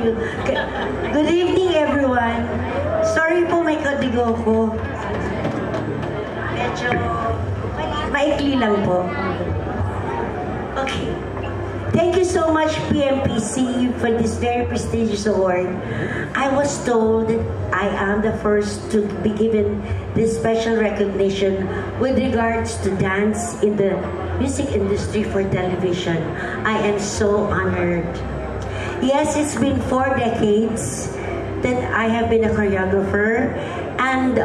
you. Good evening, everyone. Sorry po, may kadigo ko. Medyo maikli lang po. Okay. Thank you so much, PMPC, for this very prestigious award. I was told that I am the first to be given this special recognition with regards to dance in the music industry for television. I am so honored. Yes, it's been 4 decades that I have been a choreographer and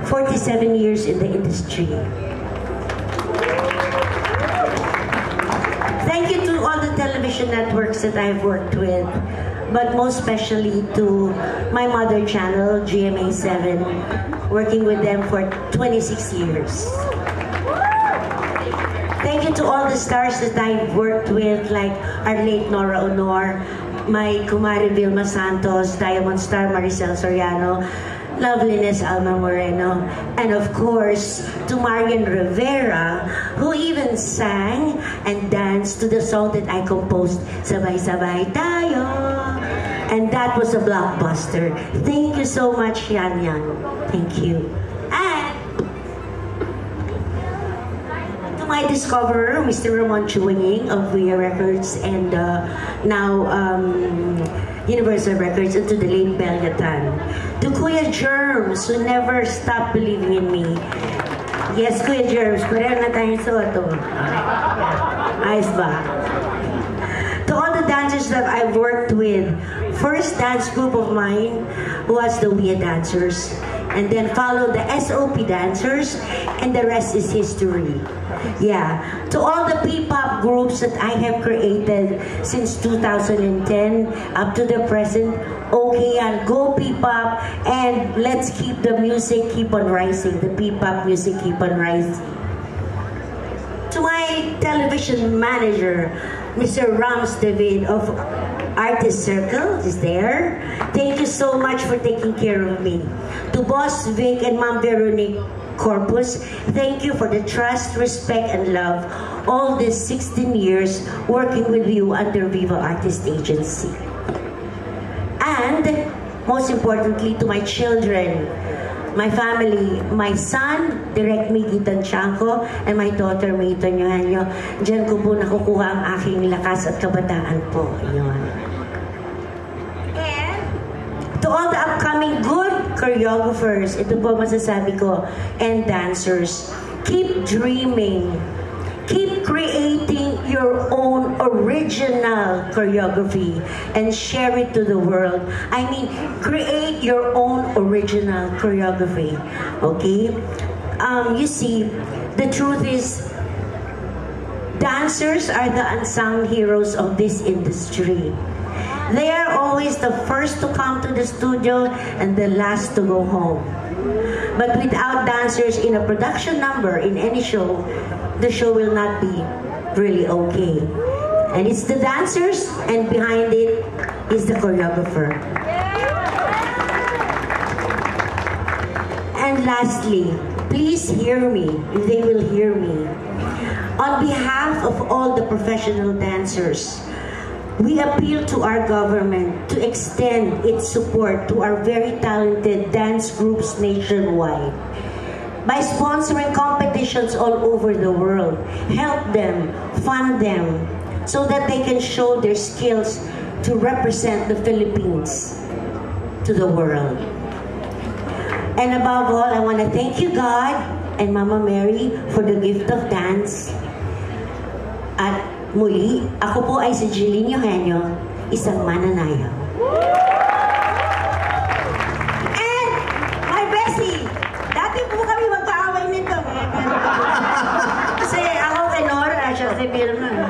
47 years in the industry. Thank you to all the television networks that I've worked with, but most especially to my mother channel, GMA7, working with them for 26 years. Thank you to all the stars that I've worked with, like our late Nora Honor, my Kumari Vilma Santos, Diamond Star Maricel Soriano, Loveliness Alma Moreno, and of course to Marian Rivera, who even sang and danced to the song that I composed, Sabay Sabay Tayo, and that was a blockbuster. Thank you so much, Yan Yan. Thank you. And to my discoverer, Mr. Ramon Chuanying of Via Records and now Universal Records, and to the late Belgatan. To Kuya Germs, who never stopped believing in me. Yes, Kuya Germs, pareho na tayong soto. Ayos ba? To all the dancers that I've worked with, first dance group of mine was the Wea Dancers, and then followed the SOP Dancers, and the rest is history. Yeah. To all the P-pop groups that I have created since 2010 up to the present, okay, and go P-pop, and let's keep the music keep on rising, the P-pop music keep on rising. To my television manager, Mr. Rams David of Artist Circle is there. Thank you so much for taking care of me. To Boss Vic and Ma'am Veronique Corpus, thank you for the trust, respect, and love all these 16 years working with you under Viva Artist Agency. And most importantly, to my children, my family, my son, Direct Miggy Tanchanco, and my daughter, Mayton Eugenio. Diyan ko po nakukuha ang aking lakas at kabataan po. Yun. And to all the upcoming good choreographers, ito po masasabi ko, and dancers, keep dreaming. Keep creating your own original choreography and share it to the world. I mean, create your own original choreography. Okay? You see, the truth is, dancers are the unsung heroes of this industry. They are always the first to come to the studio and the last to go home. But without dancers in a production number, in any show, the show will not be really okay. And it's the dancers, and behind it is the choreographer. And lastly, please hear me, if they will hear me. On behalf of all the professional dancers, we appeal to our government to extend its support to our very talented dance groups nationwide. By sponsoring competitions all over the world, help them, fund them, so that they can show their skills to represent the Philippines to the world. And above all, I want to thank you, God, and Mama Mary for the gift of dance. At muli, ako po ay si Jeline Eugenio, isang mananayaw. And my bestie, dati po kami magkaaway nito. Kasi ako kay Nora, siya si Vilma.